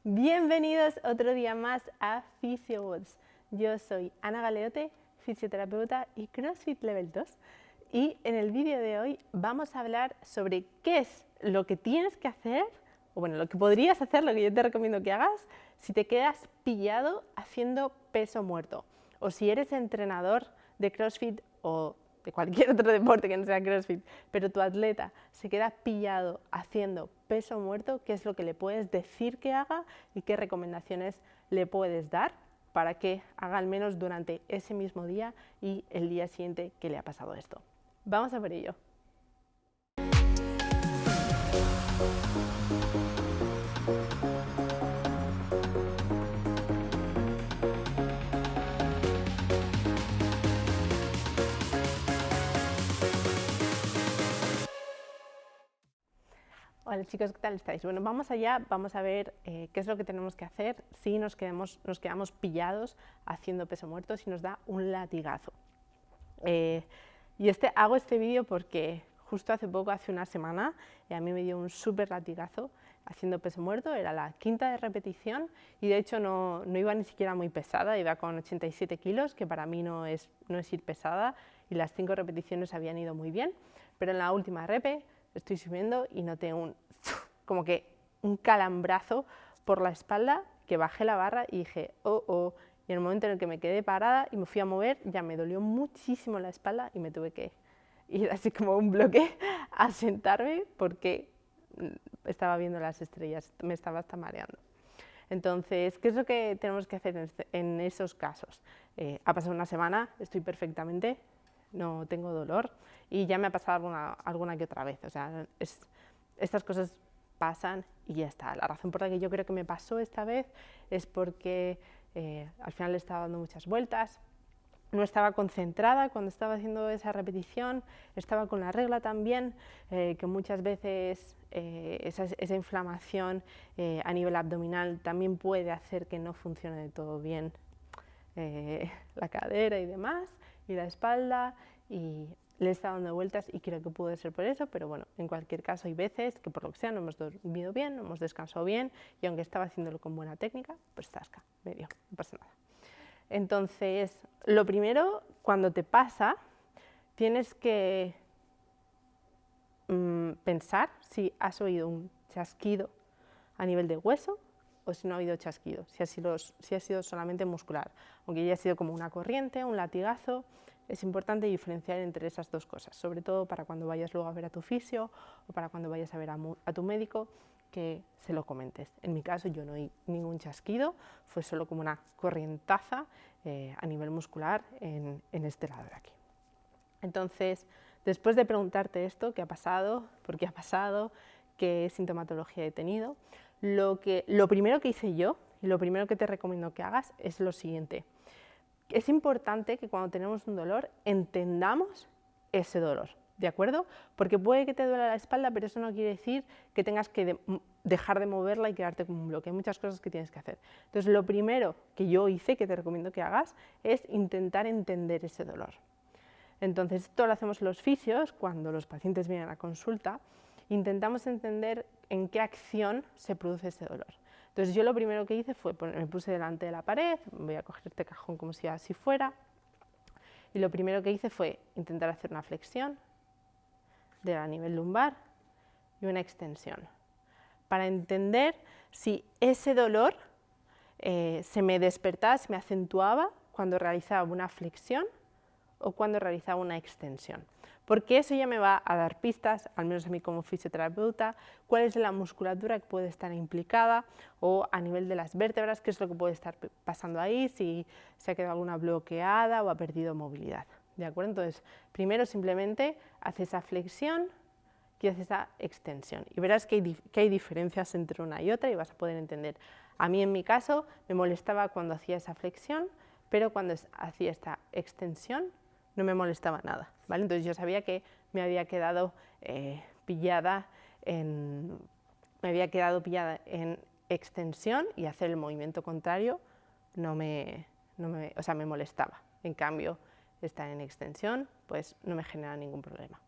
Bienvenidos otro día más a PhysioWords. Yo soy Ana Galeote, fisioterapeuta y CrossFit Level 2, y en el vídeo de hoy vamos a hablar sobre qué es lo que tienes que hacer, o bueno, lo que podrías hacer, lo que yo te recomiendo que hagas si te quedas pillado haciendo peso muerto, o si eres entrenador de CrossFit o de cualquier otro deporte que no sea CrossFit, pero tu atleta se queda pillado haciendo peso muerto, qué es lo que le puedes decir que haga y qué recomendaciones le puedes dar para que haga al menos durante ese mismo día y el día siguiente que le ha pasado esto. Vamos a por ello. Hola chicos, ¿qué tal estáis? Bueno, vamos allá, vamos a ver qué es lo que tenemos que hacer si nos quedamos pillados haciendo peso muerto, si nos da un latigazo. Y hago este vídeo porque justo hace poco, hace una semana, a mí me dio un súper latigazo haciendo peso muerto, era la quinta de repetición y de hecho no iba ni siquiera muy pesada, iba con 87 kilos, que para mí no es ir pesada, y las 5 repeticiones habían ido muy bien, pero en la última repe estoy subiendo y noté como que un calambrazo por la espalda, que bajé la barra y dije, oh, y en el momento en el que me quedé parada y me fui a mover, ya me dolió muchísimo la espalda y me tuve que ir así como un bloque a sentarme porque estaba viendo las estrellas, me estaba hasta mareando. Entonces, ¿qué es lo que tenemos que hacer en esos casos? Ha pasado una semana, estoy perfectamente, no tengo dolor y ya me ha pasado alguna que otra vez. O sea, estas cosas pasan y ya está. La razón por la que yo creo que me pasó esta vez es porque al final le estaba dando muchas vueltas, no estaba concentrada cuando estaba haciendo esa repetición, estaba con la regla también, que muchas veces esa inflamación a nivel abdominal también puede hacer que no funcione de todo bien la cadera y demás, y la espalda, y le he estado dando vueltas y creo que puede ser por eso, pero bueno, en cualquier caso hay veces que por lo que sea no hemos dormido bien, no hemos descansado bien, y aunque estaba haciéndolo con buena técnica, pues zasca, medio, no pasa nada. Entonces, lo primero, cuando te pasa, tienes que pensar si has oído un chasquido a nivel de hueso o si no ha habido chasquido, si ha sido solamente muscular. Aunque ya ha sido como una corriente, un latigazo, es importante diferenciar entre esas dos cosas, sobre todo para cuando vayas luego a ver a tu fisio o para cuando vayas a ver a tu médico, que se lo comentes. En mi caso yo no oí ningún chasquido, fue solo como una corrientaza a nivel muscular en este lado de aquí. Entonces, después de preguntarte esto, ¿qué ha pasado? ¿Por qué ha pasado? ¿Qué sintomatología he tenido? Lo primero que hice yo y lo primero que te recomiendo que hagas es lo siguiente. Es importante que cuando tenemos un dolor entendamos ese dolor, ¿de acuerdo? Porque puede que te duela la espalda, pero eso no quiere decir que tengas que dejar de moverla y quedarte como un bloque. Hay muchas cosas que tienes que hacer. Entonces, lo primero que yo hice, que te recomiendo que hagas, es intentar entender ese dolor. Entonces, esto lo hacemos los fisios cuando los pacientes vienen a consulta. Intentamos entender en qué acción se produce ese dolor. Entonces, yo lo primero que hice fue, me puse delante de la pared, voy a coger este cajón como si así fuera, y lo primero que hice fue intentar hacer una flexión a nivel lumbar y una extensión, para entender si ese dolor se me despertaba, se me acentuaba cuando realizaba una flexión o cuando realizaba una extensión, porque eso ya me va a dar pistas, al menos a mí como fisioterapeuta, cuál es la musculatura que puede estar implicada, o a nivel de las vértebras, qué es lo que puede estar pasando ahí, si se ha quedado alguna bloqueada o ha perdido movilidad. ¿De acuerdo? Entonces, primero simplemente haces esa flexión y haces esa extensión, y verás que hay diferencias entre una y otra y vas a poder entender. A mí, en mi caso, me molestaba cuando hacía esa flexión, pero cuando hacía esta extensión no me molestaba nada, ¿vale? Entonces yo sabía que me había quedado pillada en extensión, y hacer el movimiento contrario me molestaba. En cambio, estar en extensión pues no me genera ningún problema.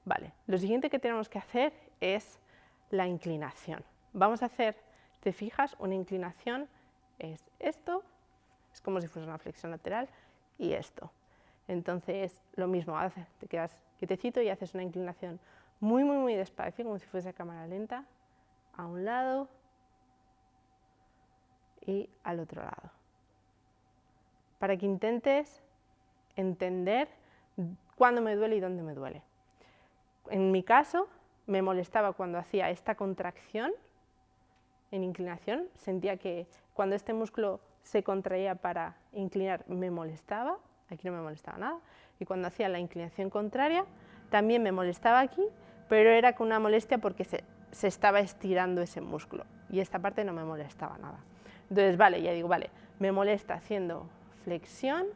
Vale, lo siguiente que tenemos que hacer es la inclinación. Vamos a hacer te fijas, una inclinación es esto, es como si fuese una flexión lateral, y esto. Entonces, lo mismo, te quedas quietecito y haces una inclinación muy, muy, muy despacio, como si fuese a cámara lenta, a un lado y al otro lado. Para que intentes entender cuándo me duele y dónde me duele. En mi caso, me molestaba cuando hacía esta contracción en inclinación, sentía que cuando este músculo se contraía para inclinar me molestaba, aquí no me molestaba nada, y cuando hacía la inclinación contraria también me molestaba aquí, pero era con una molestia porque se estaba estirando ese músculo y esta parte no me molestaba nada. Entonces, vale, ya digo, vale, me molesta haciendo flexión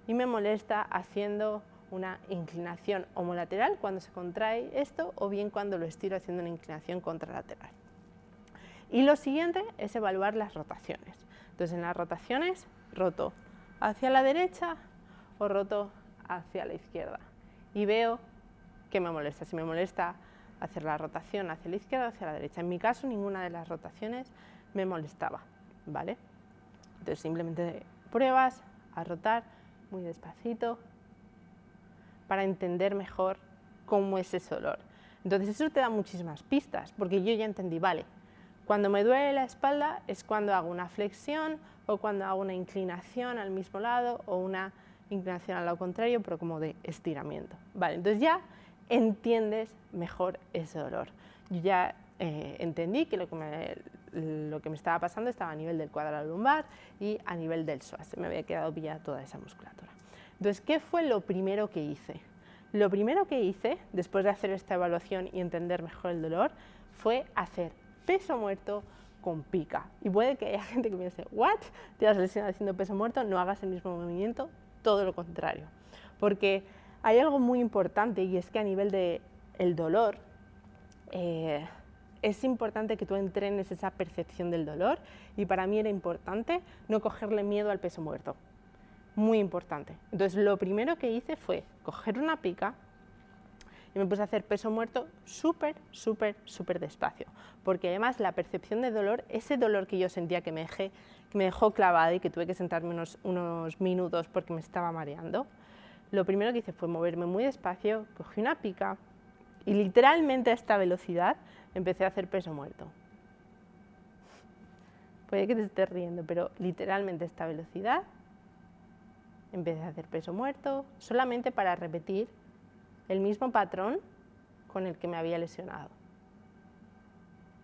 y me molesta haciendo una inclinación homolateral cuando se contrae esto, o bien cuando lo estiro haciendo una inclinación contralateral. Y lo siguiente es evaluar las rotaciones. Entonces, en las rotaciones roto hacia la derecha o roto hacia la izquierda. Y veo qué me molesta. Si me molesta hacer la rotación hacia la izquierda o hacia la derecha. En mi caso, ninguna de las rotaciones me molestaba, ¿vale? Entonces, simplemente pruebas a rotar muy despacito para entender mejor cómo es ese dolor. Entonces, eso te da muchísimas pistas, porque yo ya entendí, vale, cuando me duele la espalda es cuando hago una flexión o cuando hago una inclinación al mismo lado o una inclinación al lado contrario, pero como de estiramiento. Vale, entonces ya entiendes mejor ese dolor. Yo ya entendí que lo que me estaba pasando estaba a nivel del cuadrado lumbar y a nivel del psoas. Se me había quedado pillada toda esa musculatura. Entonces, ¿qué fue lo primero que hice? Lo primero que hice, después de hacer esta evaluación y entender mejor el dolor, fue hacer peso muerto con pica. Y puede que haya gente que piense, ¿what? ¿Te has lesionado haciendo peso muerto? No hagas el mismo movimiento, todo lo contrario. Porque hay algo muy importante y es que a nivel del dolor, es importante que tú entrenes esa percepción del dolor y para mí era importante no cogerle miedo al peso muerto. Muy importante. Entonces, lo primero que hice fue coger una pica y me puse a hacer peso muerto súper, súper, súper despacio. Porque además la percepción de dolor, ese dolor que yo sentía que me dejó clavada y que tuve que sentarme unos minutos porque me estaba mareando, lo primero que hice fue moverme muy despacio, cogí una pica y literalmente a esta velocidad empecé a hacer peso muerto. Puede que te estés riendo, pero literalmente a esta velocidad empecé a hacer peso muerto solamente para repetir el mismo patrón con el que me había lesionado.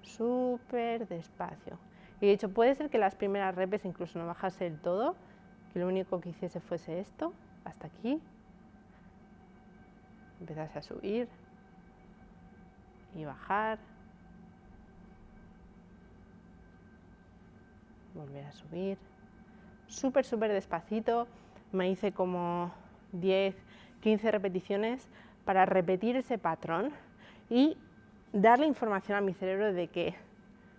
Súper despacio. Y de hecho puede ser que las primeras repes incluso no bajase del todo, que lo único que hiciese fuese esto, hasta aquí. Empezase a subir y bajar. Volver a subir. Súper, súper despacito. Me hice como 10, 15 repeticiones para repetir ese patrón y darle información a mi cerebro de que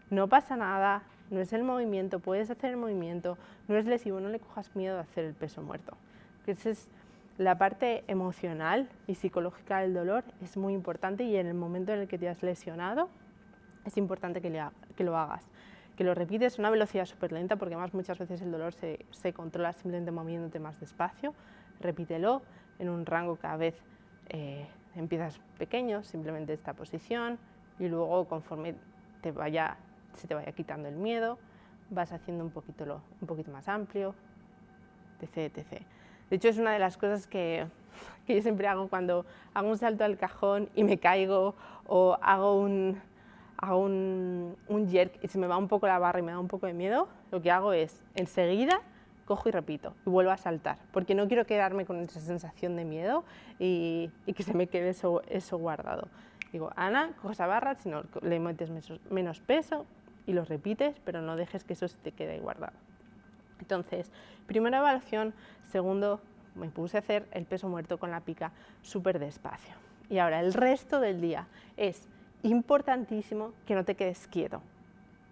no pasa nada, no es el movimiento, puedes hacer el movimiento, no es lesivo, no le cojas miedo a hacer el peso muerto. Esa es la parte emocional y psicológica del dolor, es muy importante y en el momento en el que te has lesionado es importante que lo hagas. Que lo repites a una velocidad súper lenta, porque además muchas veces el dolor se controla simplemente moviéndote más despacio. Repítelo en un rango cada vez empiezas pequeño, simplemente esta posición, y luego conforme se te vaya quitando el miedo, vas haciendo un poquito más amplio, etc, etc. De hecho, es una de las cosas que yo siempre hago cuando hago un salto al cajón y me caigo, o hago un jerk y se me va un poco la barra y me da un poco de miedo, lo que hago es, enseguida, cojo y repito, y vuelvo a saltar, porque no quiero quedarme con esa sensación de miedo y que se me quede eso guardado. Digo, Ana, coge esa barra, si no le metes menos peso y lo repites, pero no dejes que eso se te quede ahí guardado. Entonces, primera evaluación, segundo, me puse a hacer el peso muerto con la pica súper despacio. Y ahora, el resto del día es importantísimo que no te quedes quieto,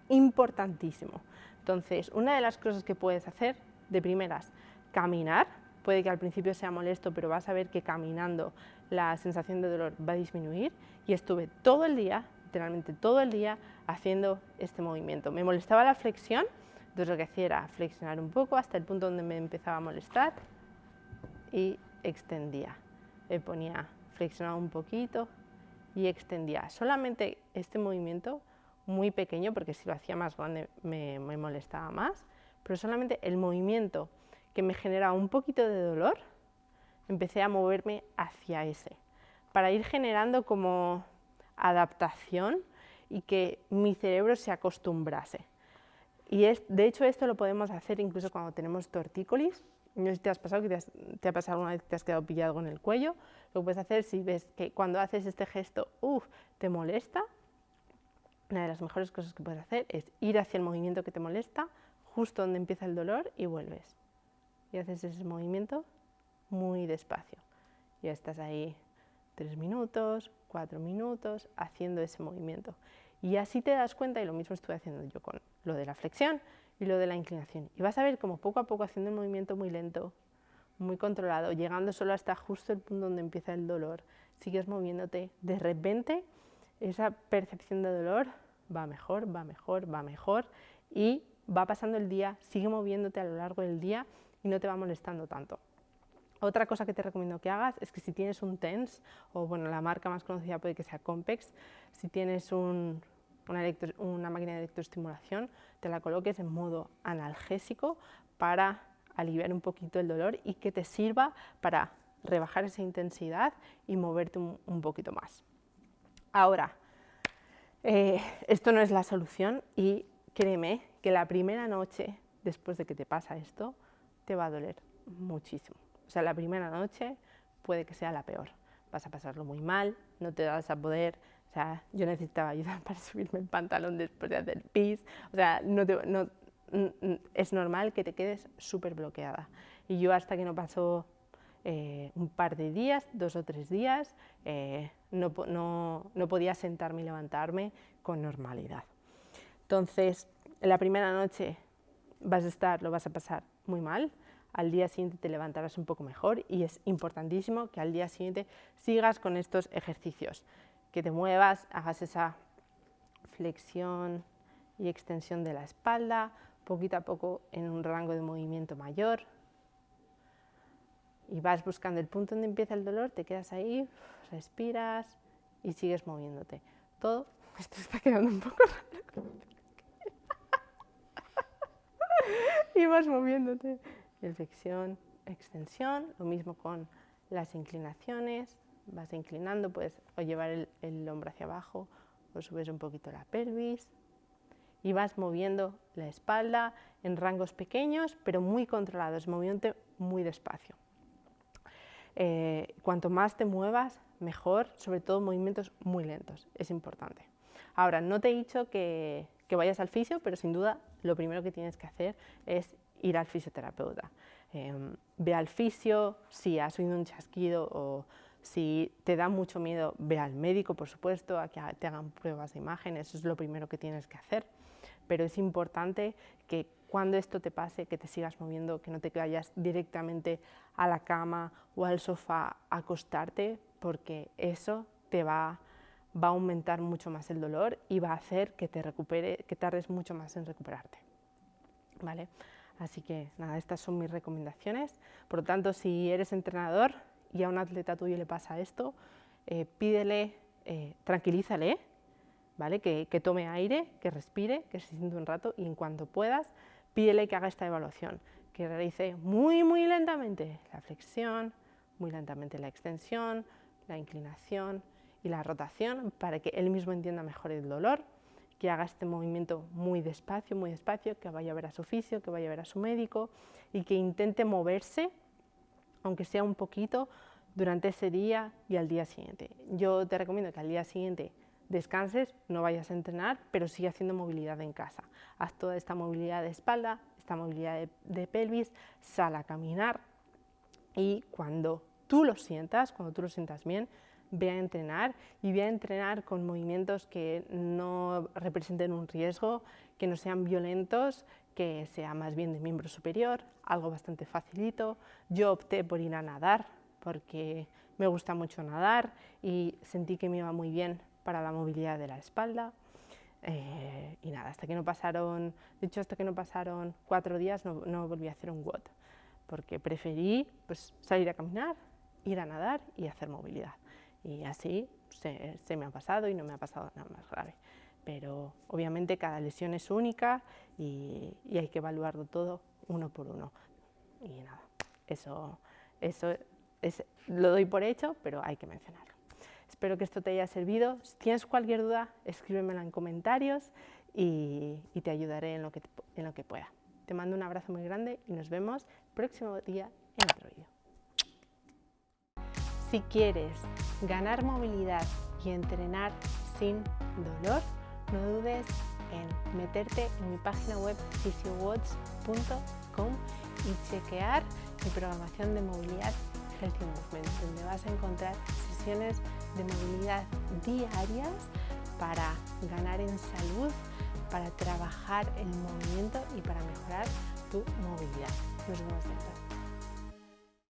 importantísimo. Entonces, una de las cosas que puedes hacer de primeras, caminar, puede que al principio sea molesto, pero vas a ver que caminando la sensación de dolor va a disminuir. Y estuve todo el día literalmente todo el día haciendo este movimiento. Me molestaba la flexión, entonces lo que hacía era flexionar un poco hasta el punto donde me empezaba a molestar y extendía. Me ponía, flexionaba un poquito y extendía. Solamente este movimiento muy pequeño, porque si lo hacía más grande me molestaba más, pero solamente el movimiento que me generaba un poquito de dolor, empecé a moverme hacia ese, para ir generando como adaptación y que mi cerebro se acostumbrase. Y de hecho esto lo podemos hacer incluso cuando tenemos tortícolis. No sé si te has pasado, que te ha pasado alguna vez que te has quedado pillado con el cuello. Lo que puedes hacer si ves que cuando haces este gesto, te molesta, una de las mejores cosas que puedes hacer es ir hacia el movimiento que te molesta, justo donde empieza el dolor, y vuelves. Y haces ese movimiento muy despacio. Ya estás ahí 3 minutos, 4 minutos, haciendo ese movimiento. Y así te das cuenta, y lo mismo estuve haciendo yo con lo de la flexión y lo de la inclinación. Y vas a ver como poco a poco, haciendo el movimiento muy lento, muy controlado, llegando solo hasta justo el punto donde empieza el dolor, sigues moviéndote, de repente esa percepción de dolor va mejor, va mejor, va mejor, y va pasando el día, sigue moviéndote a lo largo del día y no te va molestando tanto. Otra cosa que te recomiendo que hagas es que si tienes un TENS, o bueno, la marca más conocida puede que sea Compex, si tienes una máquina de electroestimulación, te la coloques en modo analgésico para aliviar un poquito el dolor y que te sirva para rebajar esa intensidad y moverte un poquito más. Ahora, esto no es la solución, y créeme que la primera noche después de que te pasa esto te va a doler muchísimo. O sea, la primera noche puede que sea la peor. Vas a pasarlo muy mal, no te vas a poder. O sea, yo necesitaba ayuda para subirme el pantalón después de hacer pis. O sea, es normal que te quedes súper bloqueada. Y yo, hasta que no pasó un par de días, 2 o 3 días, no podía sentarme y levantarme con normalidad. Entonces, la primera noche lo vas a pasar muy mal. Al día siguiente te levantarás un poco mejor, y es importantísimo que al día siguiente sigas con estos ejercicios, que te muevas, hagas esa flexión y extensión de la espalda, poquito a poco en un rango de movimiento mayor, y vas buscando el punto donde empieza el dolor, te quedas ahí, respiras y sigues moviéndote. Todo esto está quedando un poco raro. Y vas moviéndote. Flexión, extensión, lo mismo con las inclinaciones, vas inclinando, puedes o llevar el hombro hacia abajo o subes un poquito la pelvis, y vas moviendo la espalda en rangos pequeños pero muy controlados, moviéndote muy despacio. Cuanto más te muevas, mejor, sobre todo movimientos muy lentos, es importante. Ahora, no te he dicho que vayas al fisio, pero sin duda lo primero que tienes que hacer es ir al fisioterapeuta. Ve al fisio, si has oído un chasquido o si te da mucho miedo, ve al médico, por supuesto, a que te hagan pruebas de imagen. Eso es lo primero que tienes que hacer. Pero es importante que cuando esto te pase, que te sigas moviendo, que no te vayas directamente a la cama o al sofá a acostarte, porque eso te va a aumentar mucho más el dolor y va a hacer que que tardes mucho más en recuperarte. ¿Vale? Así que nada, estas son mis recomendaciones. Por lo tanto, si eres entrenador y a un atleta tuyo le pasa esto, pídele, tranquilízale, ¿vale? Que tome aire, que respire, que se siente un rato, y en cuanto puedas, pídele que haga esta evaluación, que realice muy lentamente la flexión, muy lentamente la extensión, la inclinación y la rotación, para que él mismo entienda mejor el dolor, que haga este movimiento muy despacio, que vaya a ver a su fisio, que vaya a ver a su médico, y que intente moverse, aunque sea un poquito, durante ese día y al día siguiente. Yo te recomiendo que al día siguiente descanses, no vayas a entrenar, pero sigue haciendo movilidad en casa. Haz toda esta movilidad de espalda, esta movilidad de pelvis, sal a caminar, y cuando tú lo sientas bien, ve a entrenar, y ve a entrenar con movimientos que no representen un riesgo, que no sean violentos, que sea más bien de miembro superior, algo bastante facilito. Yo opté por ir a nadar porque me gusta mucho nadar y sentí que me iba muy bien para la movilidad de la espalda. Y nada, hasta que no pasaron 4 días no volví a hacer un WOD, porque preferí pues, salir a caminar, ir a nadar y hacer movilidad. Y así se me ha pasado y no me ha pasado nada más grave. Pero obviamente cada lesión es única y hay que evaluarlo todo uno por uno. Y nada, eso lo doy por hecho, pero hay que mencionarlo. Espero que esto te haya servido. Si tienes cualquier duda, escríbemela en comentarios y te ayudaré en lo que pueda. Te mando un abrazo muy grande y nos vemos el próximo día en otro vídeo. Si quieres ganar movilidad y entrenar sin dolor, no dudes en meterte en mi página web physiowods.com y chequear mi programación de movilidad Healthy Movement, donde vas a encontrar sesiones de movilidad diarias para ganar en salud, para trabajar el movimiento y para mejorar tu movilidad. Nos vemos dentro.